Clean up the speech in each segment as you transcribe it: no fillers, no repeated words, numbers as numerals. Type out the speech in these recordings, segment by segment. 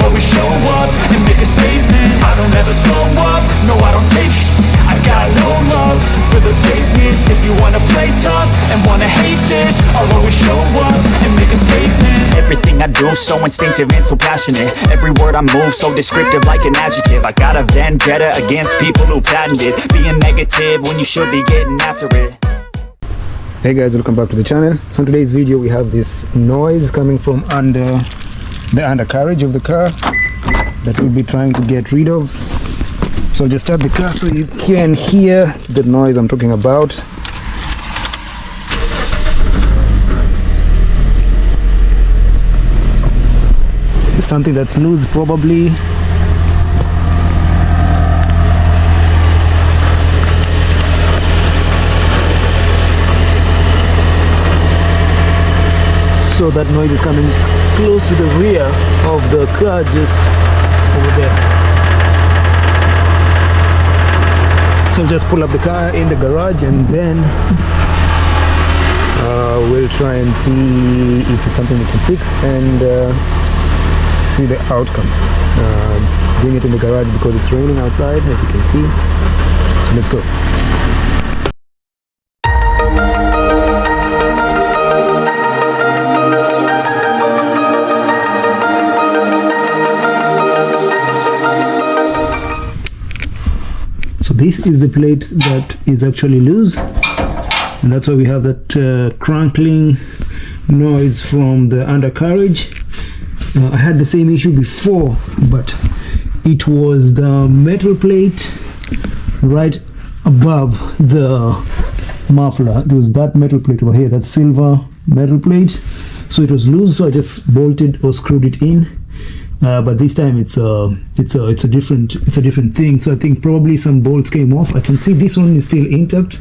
always show up and make a statement. I don't ever slow up, no I don't take sh**. I got no love for the fakeness. If you wanna play tough and wanna hate this, I'll always show up and make a statement. Everything I do so instinctive and so passionate. Every word I move so descriptive like an adjective. I got a vendetta against people who patented being negative when you should be getting after it. Hey guys, welcome back to the channel. So in today's video we have this noise coming from under the undercarriage of the car that we'll be trying to get rid of. So I'll just start the car so you can hear the noise I'm talking about. It's something that's loose probably. So that noise is coming close to the rear of the car, just over there. So just pull up the car in the garage and then we'll try and see if it's something we can fix and see the outcome. Bring it in the garage because it's raining outside, as you can see. So let's go. This is the plate that is actually loose, and that's why we have that crackling noise from the undercarriage. I had the same issue before, but it was the metal plate right above the muffler. It was that metal plate over here, that silver metal plate. So it was loose, so I just bolted or screwed it in. But this time it's a different thing. So I think probably some bolts came off. I can see this one is still intact,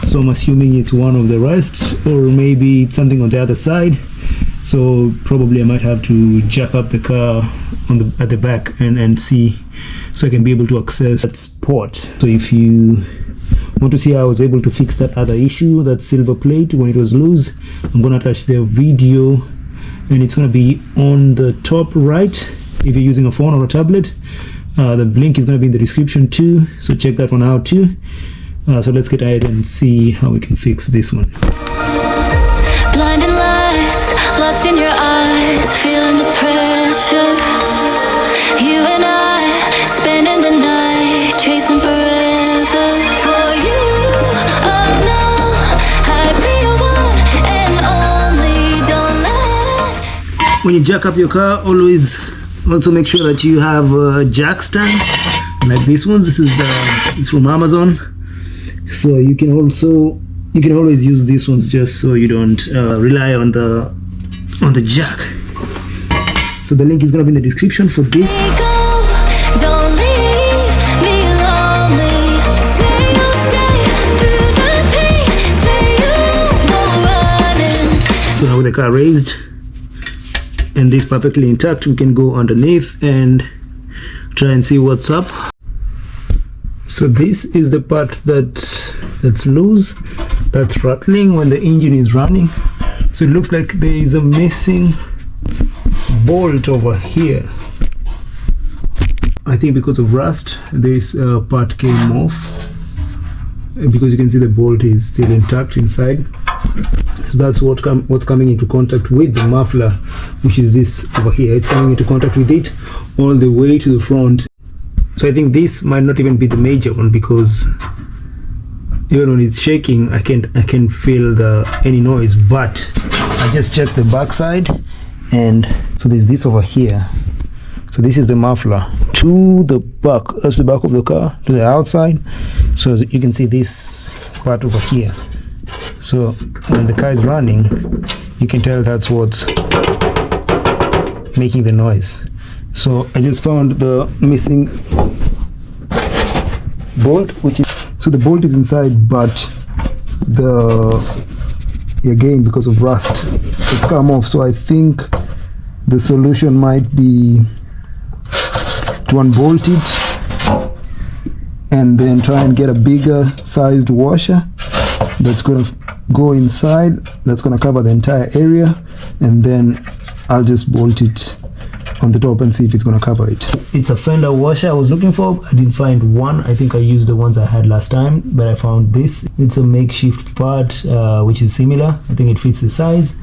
so I'm assuming it's one of the rest, or maybe it's something on the other side. So probably I might have to jack up the car on at the back and see, so I can be able to access that spot. So if you want to see how I was able to fix that other issue, that silver plate when it was loose, I'm gonna attach the video, and it's going to be on the top right if you're using a phone or a tablet. The link is going to be in the description too, so check that one out too. So let's get ahead and see how we can fix this one. Blinding lights, lost in your eyes, feeling the pressure. You and I, spending the night, chasing forever for you. Oh no, I'd be your one and only, don't let. When you jack up your car, always also make sure that you have a jack stand like this one. This is it's from Amazon, so you can always use these ones just so you don't rely on the jack. So the link is going to be in the description for this. Don't leave me lonely. Say you'll stay through the pain. Say you won't go running. So now with the car raised and this perfectly intact, we can go underneath and try and see what's up. So this is the part that's loose, that's rattling when the engine is running. So it looks like there is a missing bolt over here. I think because of rust this part came off, because you can see the bolt is still intact inside. So that's what's coming into contact with the muffler, which is this over here. It's coming into contact with it all the way to the front. So I think this might not even be the major one, because even when it's shaking I can feel any noise. But I just checked the back side, and so there's this over here. So this is the muffler to the back. That's the back of the car to the outside. So you can see this part over here. So when the car is running, you can tell that's what's making the noise. So I just found the missing bolt, which is, so the bolt is inside, but again, because of rust, it's come off. So I think the solution might be to unbolt it and then try and get a bigger sized washer that's going to go inside, that's going to cover the entire area, and then I'll just bolt it on the top and see if it's going to cover it. It's a fender washer I was looking for. I didn't find one. I think I used the ones I had last time, but I found this. It's a makeshift part which is similar. I think it fits the size.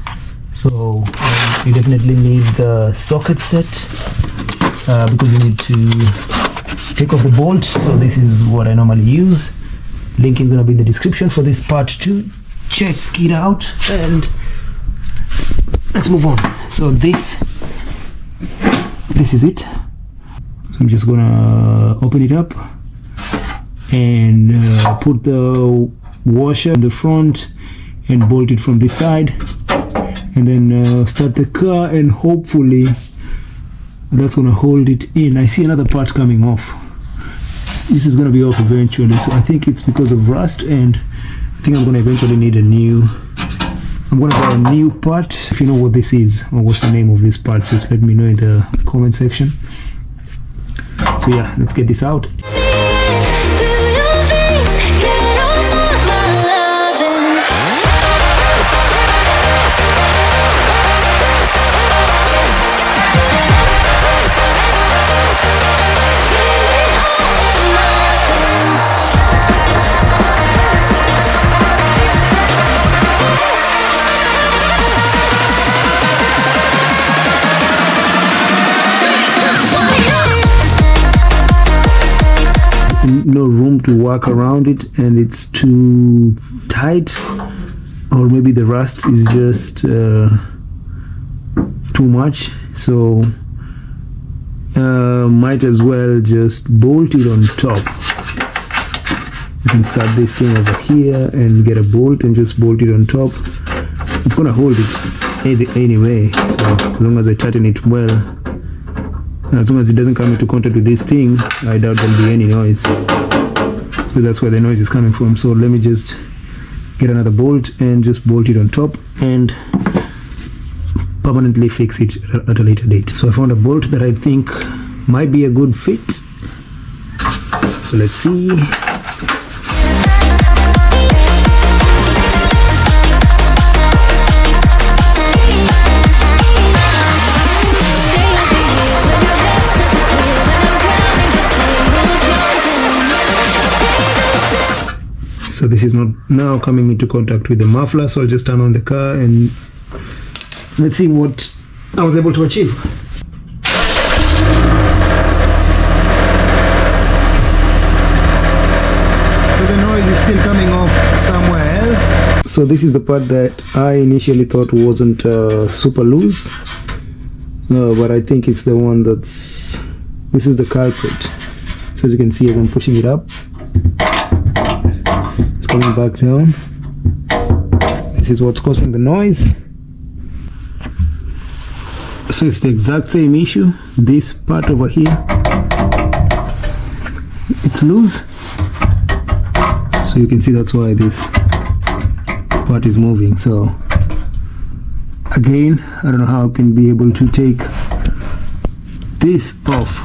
So you definitely need the socket set because you need to take off the bolt. So this is what I normally use. Link is going to be in the description for this part too. Check it out and let's move on. So this is it. So I'm just gonna open it up and put the washer in the front and bolt it from this side, and then start the car, and hopefully that's gonna hold it in. I see another part coming off. This is gonna be off eventually, so I think it's because of rust, and I think I'm gonna eventually need I'm gonna buy a new part. If you know what this is or what's the name of this part, just let me know in the comment section. So yeah, let's get this out. No room to work around it, and it's too tight, or maybe the rust is just too much, so might as well just bolt it on top. You can start this thing over here and get a bolt and just bolt it on top. It's gonna hold it anyway, so as long as I tighten it well, as long as it doesn't come into contact with this thing, I doubt there'll be any noise, because that's where the noise is coming from. So let me just get another bolt and just bolt it on top and permanently fix it at a later date. So I found a bolt that I think might be a good fit. So let's see. So this is not now coming into contact with the muffler, so I'll just turn on the car and let's see what I was able to achieve. So the noise is still coming off somewhere else. So this is the part that I initially thought wasn't super loose, but I think it's the one this is the culprit. So as you can see, as I'm pushing it up, coming back down. This is what's causing the noise. So it's the exact same issue. This part over here, it's loose, so you can see that's why this part is moving. So again, I don't know how I can be able to take this off,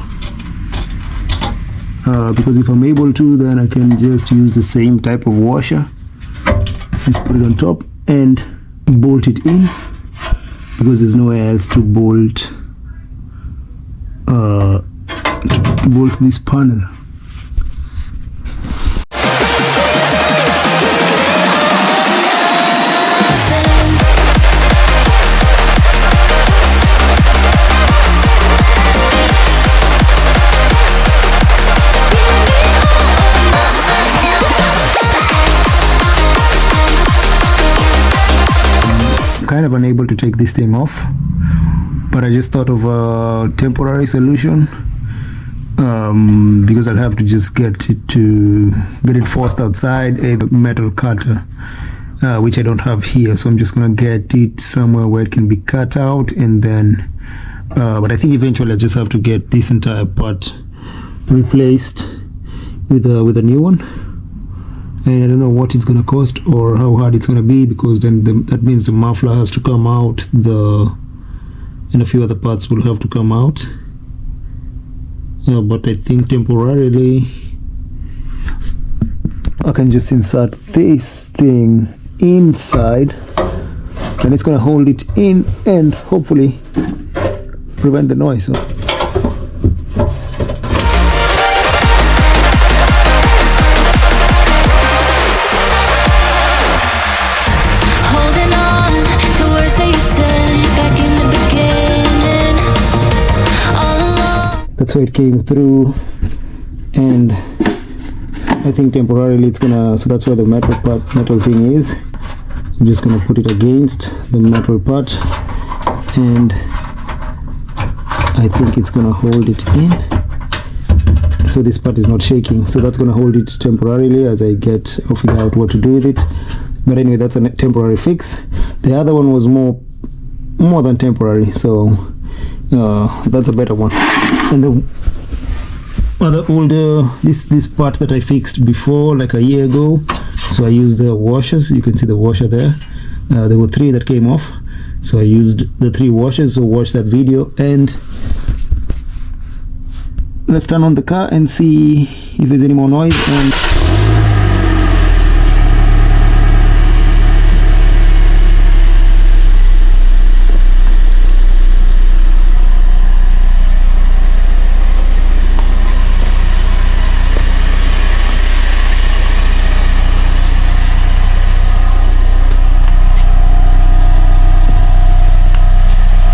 because if I'm able to, then I can just use the same type of washer, just put it on top and bolt it in, because there's nowhere else to bolt this panel. Kind of unable to take this thing off, but I just thought of a temporary solution, because I'll have to just get it forced outside a metal cutter, which I don't have here. So I'm just gonna get it somewhere where it can be cut out, and then but I think eventually I just have to get this entire part replaced with a new one. And I don't know what it's gonna cost or how hard it's gonna be, because then that means the muffler has to come out, and a few other parts will have to come out. But I think temporarily I can just insert this thing inside, and it's gonna hold it in, and hopefully prevent the noise. So. Holding on to words that you said back in the beginning. All alone. That's why it came through, and I think temporarily it's gonna, so that's where the metal thing is. I'm just gonna put it against the metal part, and I think it's gonna hold it in. So this part is not shaking, so that's gonna hold it temporarily as I figure out what to do with it. But anyway, that's a temporary fix. The other one was more than temporary, so that's a better one. And the other older, this part that I fixed before, like a year ago, so I used the washers. You can see the washer there. There were 3 that came off, so I used the 3 washers. So watch that video, and let's turn on the car and see if there's any more noise. And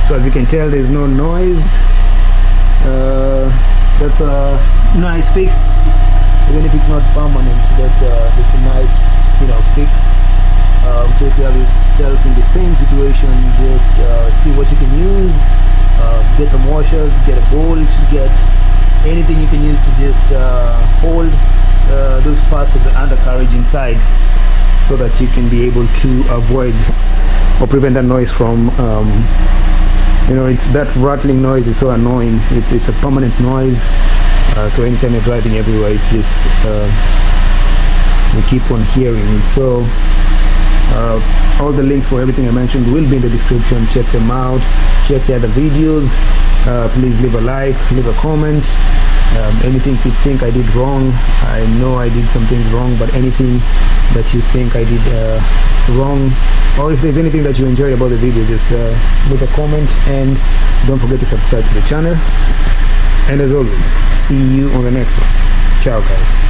so as you can tell, there's no noise. That's a nice fix, even if it's not permanent. That's a nice, fix. So if you have yourself in the same situation, just see what you can use. Get some washers, get a bolt, get anything you can use to just hold those parts of the undercarriage inside, so that you can be able to avoid or prevent that noise from it's that rattling noise is so annoying. It's a permanent noise, so anytime you're driving everywhere, it's just you keep on hearing it. So all the links for everything I mentioned will be in the description. Check them out, check the other videos. Please leave a like, leave a comment. Anything you think I did wrong, I know I did some things wrong, but anything that you think I did wrong, or if there's anything that you enjoyed about the video, just leave a comment, and don't forget to subscribe to the channel. And as always, see you on the next one. Ciao guys.